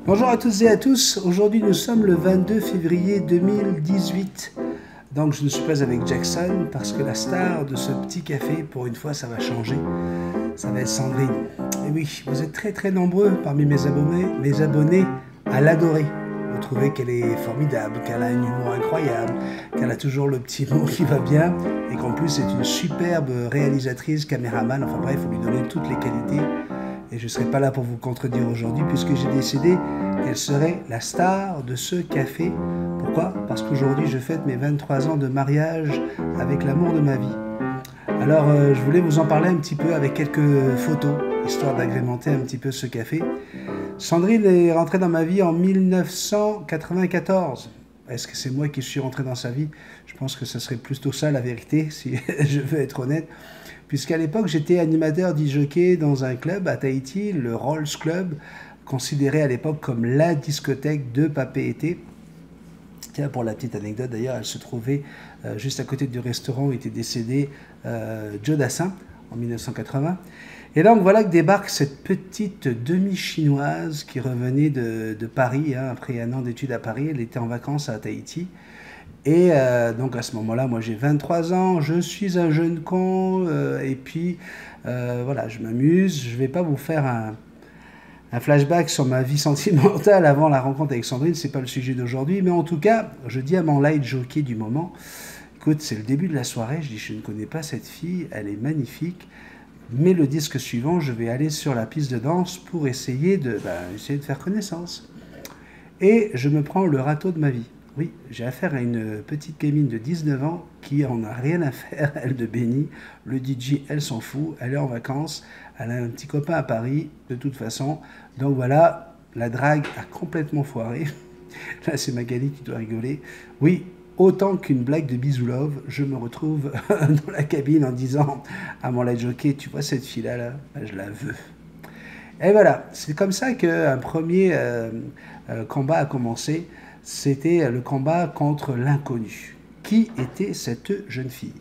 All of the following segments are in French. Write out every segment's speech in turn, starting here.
Bonjour à toutes et à tous, aujourd'hui nous sommes le 22 février 2018. Donc je ne suis pas avec Jackson parce que la star de ce petit café, pour une fois ça va changer, ça va être Sandrine. Et oui, vous êtes très nombreux parmi mes abonnés à l'adorer. Vous trouvez qu'elle est formidable, qu'elle a un humour incroyable, qu'elle a toujours le petit mot qui va bien et qu'en plus c'est une superbe réalisatrice, caméraman, enfin bref, il faut lui donner toutes les qualités. Et je ne serai pas là pour vous contredire aujourd'hui puisque j'ai décidé qu'elle serait la star de ce café. Pourquoi? Parce qu'aujourd'hui je fête mes 23 ans de mariage avec l'amour de ma vie. Alors je voulais vous en parler un petit peu avec quelques photos, histoire d'agrémenter un petit peu ce café. Sandrine est rentrée dans ma vie en 1994. Est-ce que c'est moi qui suis rentré dans sa vie? Je pense que ce serait plutôt ça la vérité, si je veux être honnête. Puisqu'à l'époque, j'étais animateur disc-jockey dans un club à Tahiti, le Rolls Club, considéré à l'époque comme la discothèque de Papeete. Tiens, pour la petite anecdote, d'ailleurs, elle se trouvait juste à côté du restaurant où était décédé Joe Dassin en 1980. Et donc voilà que débarque cette petite demi-chinoise qui revenait de Paris, hein, après un an d'études à Paris. Elle était en vacances à Tahiti. Et donc à ce moment-là, moi j'ai 23 ans, je suis un jeune con, et puis voilà, je m'amuse. Je ne vais pas vous faire un flashback sur ma vie sentimentale avant la rencontre avec Sandrine, c'est pas le sujet d'aujourd'hui, mais en tout cas, je dis à mon light jockey du moment, écoute, c'est le début de la soirée, je dis je ne connais pas cette fille, elle est magnifique, mais le disque suivant, je vais aller sur la piste de danse pour essayer essayer de faire connaissance. Et je me prends le râteau de ma vie. Oui, j'ai affaire à une petite gamine de 19 ans qui en a rien à faire, elle de béni. Le DJ, elle s'en fout, elle est en vacances, elle a un petit copain à Paris, de toute façon. Donc voilà, la drague a complètement foiré. Là, c'est Magali qui doit rigoler. Oui, autant qu'une blague de Bisoulov, je me retrouve dans la cabine en disant à mon light jockey, tu vois cette fille-là, là, je la veux. Et voilà, c'est comme ça qu'un premier combat a commencé. C'était le combat contre l'inconnu. Qui était cette jeune fille?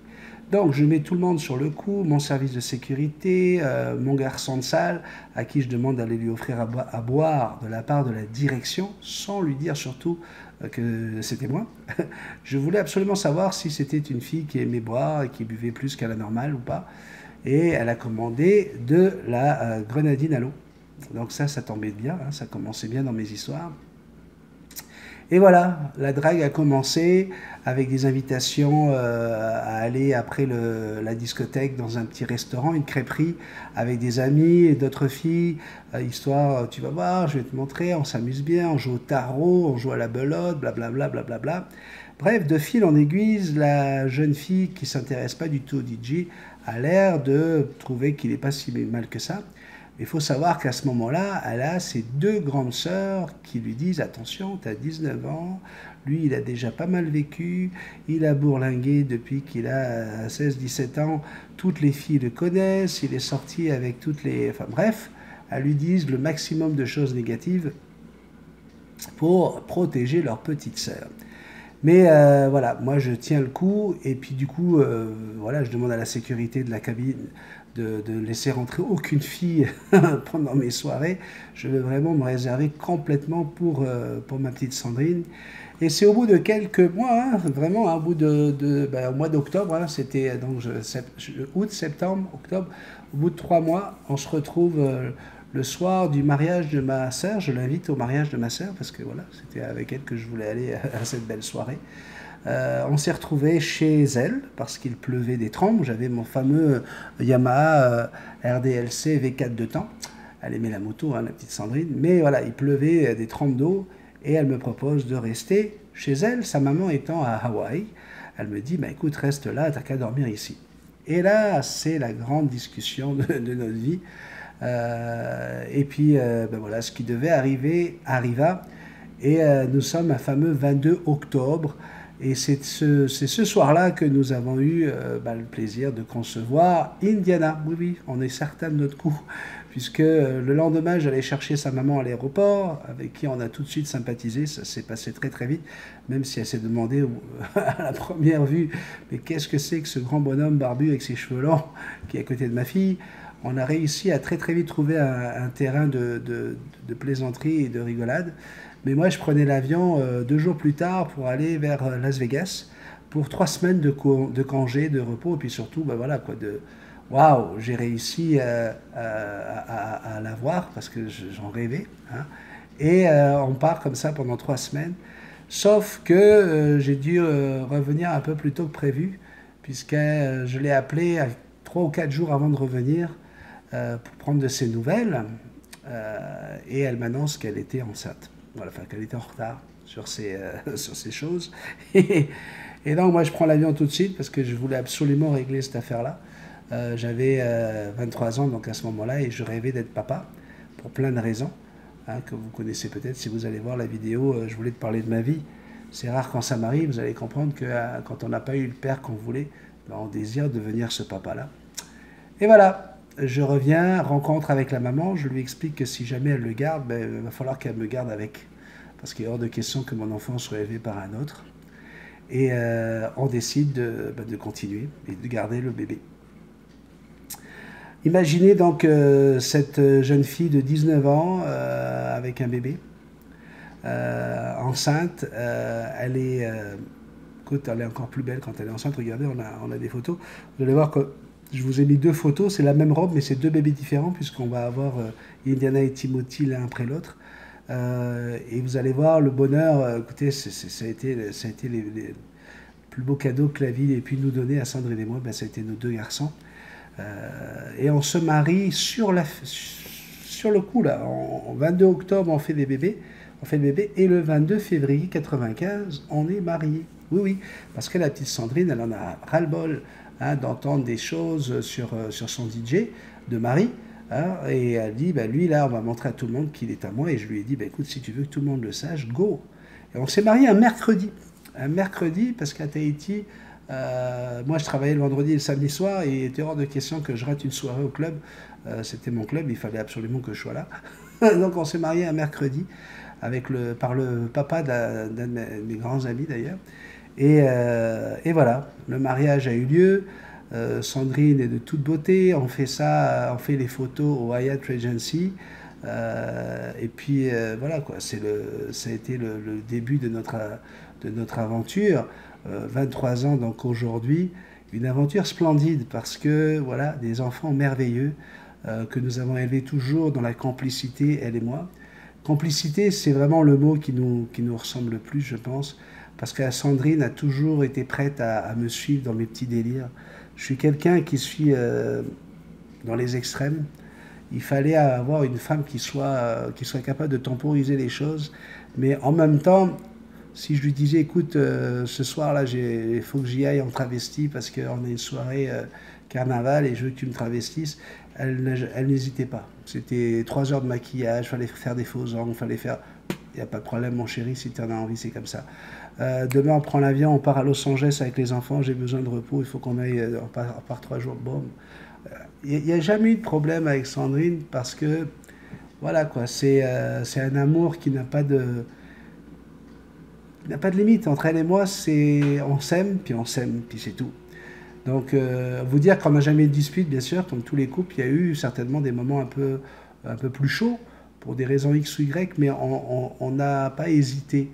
Donc je mets tout le monde sur le coup, mon service de sécurité, mon garçon de salle, à qui je demande d'aller lui offrir à boire de la part de la direction, sans lui dire surtout que c'était moi. Je voulais absolument savoir si c'était une fille qui aimait boire et qui buvait plus qu'à la normale ou pas. Et elle a commandé de la grenadine à l'eau. Donc ça tombait bien, hein, ça commençait bien dans mes histoires. Et voilà, la drague a commencé avec des invitations à aller après la discothèque dans un petit restaurant, une crêperie, avec des amis et d'autres filles, histoire, tu vas voir, je vais te montrer, on s'amuse bien, on joue au tarot, on joue à la belote, blablabla, blablabla. Bref, de fil en aiguille, la jeune fille qui s'intéresse pas du tout au DJ a l'air de trouver qu'il n'est pas si mal que ça. Il faut savoir qu'à ce moment-là, elle a ses deux grandes sœurs qui lui disent attention, tu as 19 ans, lui il a déjà pas mal vécu, il a bourlingué depuis qu'il a 16-17 ans, toutes les filles le connaissent, il est sorti avec toutes les... Enfin bref, elles lui disent le maximum de choses négatives pour protéger leur petite sœur. Mais voilà, moi je tiens le coup et puis du coup, voilà, je demande à la sécurité de la cabine de laisser rentrer aucune fille pendant mes soirées. Je veux vraiment me réserver complètement pour ma petite Sandrine. Et c'est au bout de quelques mois, hein, vraiment, hein, au bout au mois d'octobre, hein, c'était donc août, septembre, octobre, au bout de 3 mois, on se retrouve le soir du mariage de ma sœur. Je l'invite au mariage de ma sœur parce que voilà, c'était avec elle que je voulais aller à cette belle soirée. On s'est retrouvé chez elle parce qu'il pleuvait des trombes. J'avais mon fameux Yamaha RDLC V4 de temps. Elle aimait la moto, hein, la petite Sandrine. Mais voilà, il pleuvait des trombes d'eau et elle me propose de rester chez elle, sa maman étant à Hawaï. Elle me dit, bah, écoute, reste là, t'as qu'à dormir ici. Et là, c'est la grande discussion de notre vie. Et puis, voilà, ce qui devait arriver arriva. Et nous sommes un fameux 22 octobre. Et c'est ce soir-là que nous avons eu le plaisir de concevoir Indiana. Oui, oui, on est certain de notre coup. Puisque le lendemain, j'allais chercher sa maman à l'aéroport, avec qui on a tout de suite sympathisé. Ça s'est passé très vite, même si elle s'est demandé à la première vue, mais qu'est-ce que c'est que ce grand bonhomme barbu avec ses cheveux longs qui est à côté de ma fille? on a réussi à très très vite trouver un terrain de plaisanterie et de rigolade. Mais moi, je prenais l'avion 2 jours plus tard pour aller vers Las Vegas pour 3 semaines de congé, de repos, et puis surtout, ben voilà, quoi, waouh, j'ai réussi à l'avoir parce que j'en rêvais. Hein. Et on part comme ça pendant 3 semaines. Sauf que j'ai dû revenir un peu plus tôt que prévu, puisque je l'ai appelée 3 ou 4 jours avant de revenir pour prendre de ses nouvelles. Et elle m'annonce qu'elle était enceinte. Voilà, enfin qu'elle était en retard sur ces choses. Et donc moi je prends l'avion tout de suite parce que je voulais absolument régler cette affaire-là. J'avais 23 ans donc à ce moment-là et je rêvais d'être papa pour plein de raisons. Hein, que vous connaissez peut-être si vous allez voir la vidéo, je voulais te parler de ma vie. C'est rare quand ça m'arrive, vous allez comprendre que quand on n'a pas eu le père qu'on voulait, ben, on désire devenir ce papa-là. Et voilà, je reviens, rencontre avec la maman, je lui explique que si jamais elle le garde, ben, il va falloir qu'elle me garde avec. Parce qu'il est hors de question que mon enfant soit élevé par un autre. Et on décide de continuer et de garder le bébé. Imaginez donc cette jeune fille de 19 ans avec un bébé, enceinte. Écoute, elle est encore plus belle quand elle est enceinte. Regardez, on a des photos. Vous allez voir que je vous ai mis 2 photos. C'est la même robe, mais c'est 2 bébés différents puisqu'on va avoir Indiana et Timothy l'un après l'autre. Et vous allez voir le bonheur. Écoutez, ça a été les plus beaux cadeaux que la vie ait pu nous donner à Sandrine et moi. Ben, ça a été nos 2 garçons. Et on se marie sur le coup, là. En 22 octobre, on fait des bébés. On fait le bébé. Et le 22 février 95, on est mariés. Oui, oui. Parce que la petite Sandrine, elle en a ras-le-bol hein, d'entendre des choses sur son DJ de Marie. Hein, et elle dit, bah, lui, là, on va montrer à tout le monde qu'il est à moi. Et je lui ai dit, bah, écoute, si tu veux que tout le monde le sache, go. Et on s'est mariés un mercredi. Un mercredi, parce qu'à Tahiti, moi, je travaillais le vendredi et le samedi soir et il était hors de question que je rate une soirée au club. C'était mon club, il fallait absolument que je sois là. Donc, on s'est marié un mercredi par le papa d'un de mes grands amis d'ailleurs. Et voilà, le mariage a eu lieu. Sandrine est de toute beauté. On fait les photos au Hyatt Regency. Et puis voilà quoi, ça a été le début de notre aventure. 23 ans donc aujourd'hui, une aventure splendide parce que voilà, des enfants merveilleux que nous avons élevés toujours dans la complicité, elle et moi. Complicité, c'est vraiment le mot qui nous ressemble le plus, je pense, parce que Sandrine a toujours été prête à me suivre dans mes petits délires. Je suis quelqu'un qui suis dans les extrêmes. Il fallait avoir une femme qui soit capable de temporiser les choses, mais en même temps, si je lui disais, écoute, ce soir-là, il faut que j'y aille en travesti parce qu'on a une soirée carnaval et je veux que tu me travestisses, elle n'hésitait pas. C'était 3 heures de maquillage, il fallait faire des faux ongles, fallait faire... Il n'y a pas de problème, mon chéri, si tu en as envie, c'est comme ça. Demain, on prend l'avion, on part à Los Angeles avec les enfants, j'ai besoin de repos, il faut qu'on aille, on part 3 jours, bon. Il n'y a jamais eu de problème avec Sandrine parce que, voilà quoi, c'est un amour qui n'a pas de... Il n'y a pas de limite. Entre elle et moi, on s'aime, puis c'est tout. Donc, vous dire qu'on n'a jamais eu de dispute, bien sûr, comme tous les couples, il y a eu certainement des moments un peu plus chauds, pour des raisons X ou Y, mais on n'a pas hésité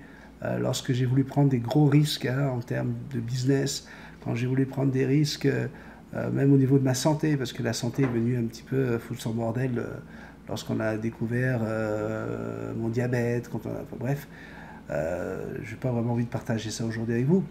lorsque j'ai voulu prendre des gros risques hein, en termes de business, quand j'ai voulu prendre des risques, même au niveau de ma santé, parce que la santé est venue un petit peu foutre son bordel lorsqu'on a découvert mon diabète, enfin, bref. Je n'ai pas vraiment envie de partager ça aujourd'hui avec vous,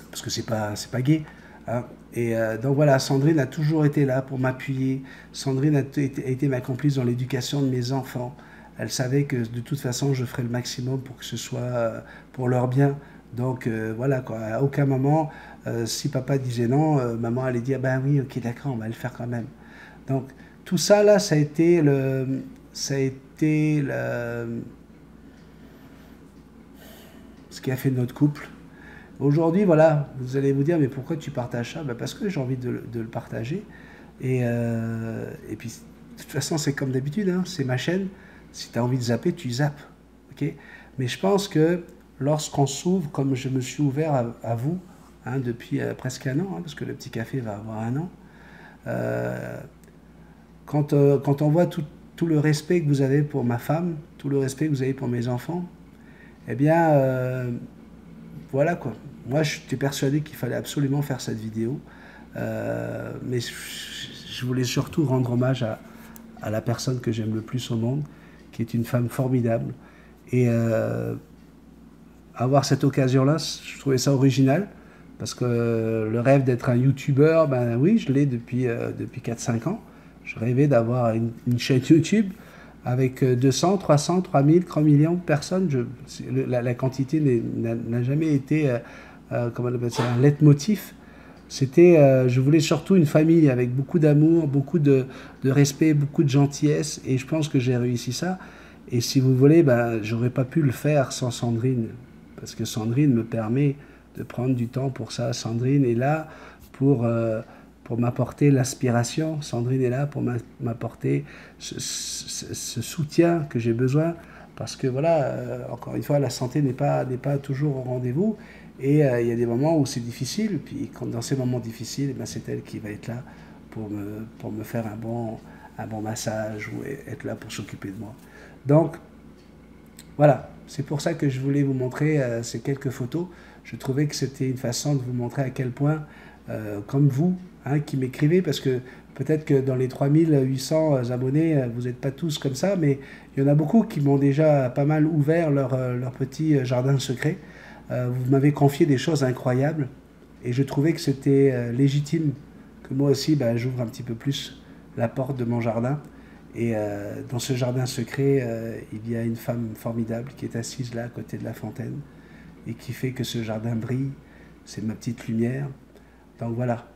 parce que c'est pas gai. Hein. Et donc voilà, Sandrine a toujours été là pour m'appuyer. Sandrine a été ma complice dans l'éducation de mes enfants. Elle savait que de toute façon, je ferais le maximum pour que ce soit pour leur bien. Donc voilà, quoi. À aucun moment, si papa disait non, maman allait dire, ben oui, ok, d'accord, on va le faire quand même. Donc tout ça, là, ça a été ce qui a fait notre couple. Aujourd'hui, voilà, vous allez vous dire, mais pourquoi tu partages ça? Ben parce que j'ai envie de le partager. Et puis, de toute façon, c'est comme d'habitude, hein, c'est ma chaîne. Si tu as envie de zapper, tu zappes. Okay, mais je pense que lorsqu'on s'ouvre, comme je me suis ouvert à vous, hein, depuis presque un an, hein, parce que le petit café va avoir un an, quand on voit tout le respect que vous avez pour ma femme, tout le respect que vous avez pour mes enfants, eh bien, voilà quoi. Moi, je suis persuadé qu'il fallait absolument faire cette vidéo. Mais je voulais surtout rendre hommage à la personne que j'aime le plus au monde, qui est une femme formidable. Et avoir cette occasion-là, je trouvais ça original, parce que le rêve d'être un YouTuber, ben oui, je l'ai depuis 4-5 ans. Je rêvais d'avoir une chaîne YouTube avec 200, 300, 3000, 3 millions de personnes. La quantité n'a jamais été, comment on appelle ça, un leitmotiv. C'était, je voulais surtout une famille avec beaucoup d'amour, beaucoup de respect, beaucoup de gentillesse, et je pense que j'ai réussi ça. Et si vous voulez, ben, j'aurais pas pu le faire sans Sandrine, parce que Sandrine me permet de prendre du temps pour ça. Sandrine est là pour m'apporter l'inspiration. Sandrine est là pour m'apporter ce soutien que j'ai besoin, parce que voilà, encore une fois, la santé n'est pas toujours au rendez-vous. Et il y a des moments où c'est difficile, puis dans ces moments difficiles, eh ben, c'est elle qui va être là pour me faire un bon massage, ou être là pour s'occuper de moi. Donc, voilà, c'est pour ça que je voulais vous montrer ces quelques photos. Je trouvais que c'était une façon de vous montrer à quel point, comme vous, hein, qui m'écrivez, parce que peut-être que dans les 3800 abonnés, vous n'êtes pas tous comme ça, mais il y en a beaucoup qui m'ont déjà pas mal ouvert leur petit jardin secret. Vous m'avez confié des choses incroyables, et je trouvais que c'était légitime que moi aussi, ben, j'ouvre un petit peu plus la porte de mon jardin. Et dans ce jardin secret, il y a une femme formidable qui est assise là à côté de la fontaine, et qui fait que ce jardin brille. C'est ma petite lumière. Donc voilà,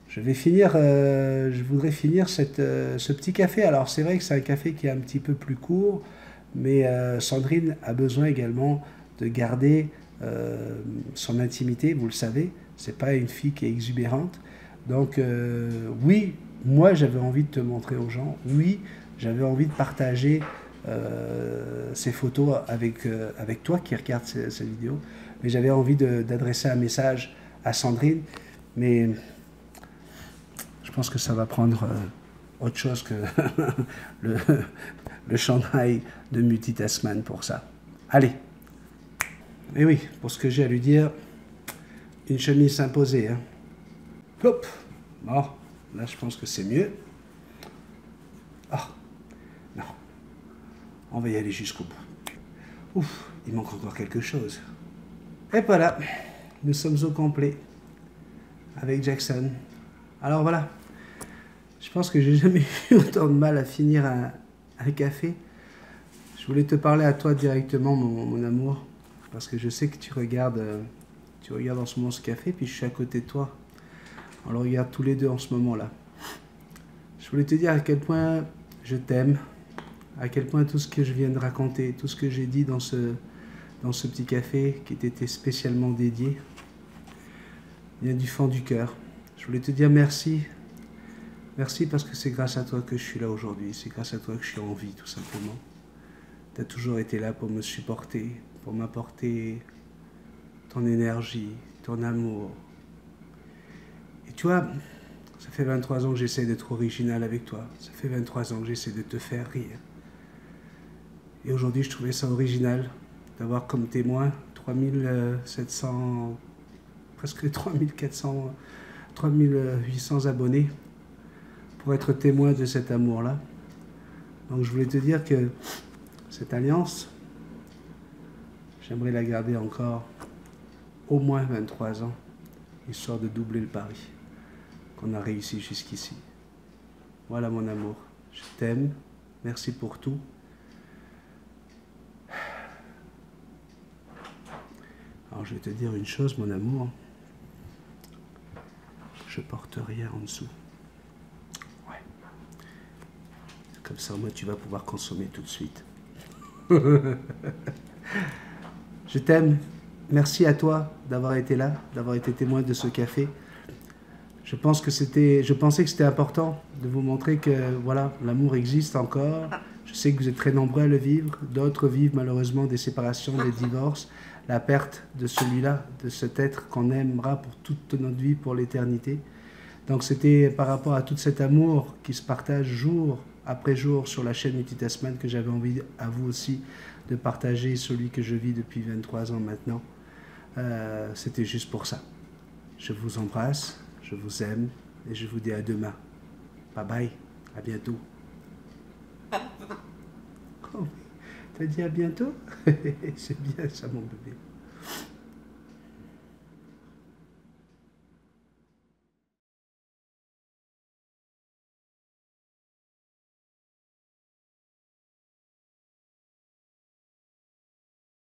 je voudrais finir ce petit café. Alors c'est vrai que c'est un café qui est un petit peu plus court, mais Sandrine a besoin également de garder son intimité, vous le savez. C'est pas une fille qui est exubérante. Donc oui, moi j'avais envie de te montrer aux gens. Oui, j'avais envie de partager ces photos avec toi qui regarde cette vidéo. Mais j'avais envie d'adresser un message à Sandrine. Mais je pense que ça va prendre autre chose que le Shanghai de Mutti Tasman pour ça. Allez. Et oui, pour ce que j'ai à lui dire, une chemise s'imposait. Hein. Hop. Bon, là je pense que c'est mieux. Ah, non. On va y aller jusqu'au bout. Ouf, il manque encore quelque chose. Et voilà, nous sommes au complet avec Jackson. Alors voilà, je pense que j'ai jamais eu autant de mal à finir un café. Je voulais te parler à toi directement, mon amour, parce que je sais que tu regardes en ce moment ce café, puis je suis à côté de toi. On le regarde tous les deux en ce moment-là. Je voulais te dire à quel point je t'aime, à quel point tout ce que je viens de raconter, tout ce que j'ai dit dans ce petit café qui t'était spécialement dédié, vient du fond du cœur. Je voulais te dire merci. Merci parce que c'est grâce à toi que je suis là aujourd'hui. C'est grâce à toi que je suis en vie, tout simplement. Tu as toujours été là pour me supporter, pour m'apporter ton énergie, ton amour. Et tu vois, ça fait 23 ans que j'essaie d'être original avec toi. Ça fait 23 ans que j'essaie de te faire rire. Et aujourd'hui, je trouvais ça original d'avoir comme témoin 3700, presque 3400, 3800 abonnés pour être témoin de cet amour-là. Donc je voulais te dire que cette alliance, j'aimerais la garder encore au moins 23 ans, histoire de doubler le pari qu'on a réussi jusqu'ici. Voilà mon amour, je t'aime, merci pour tout. Alors je vais te dire une chose, mon amour, je porte rien en dessous. Ouais. Comme ça, moi, tu vas pouvoir consommer tout de suite. Je t'aime. Merci à toi d'avoir été là, d'avoir été témoin de ce café. Je pensais que c'était important de vous montrer que voilà, l'amour existe encore. Je sais que vous êtes très nombreux à le vivre. D'autres vivent malheureusement des séparations, des divorces, la perte de celui-là, de cet être qu'on aimera pour toute notre vie, pour l'éternité. Donc c'était par rapport à tout cet amour qui se partage jour après jour sur la chaîne Multitasman que j'avais envie à vous aussi de partager celui que je vis depuis 23 ans maintenant. C'était juste pour ça. Je vous embrasse, je vous aime et je vous dis à demain. Bye bye, à bientôt. Oh, t'as dit à bientôt? C'est bien ça mon bébé.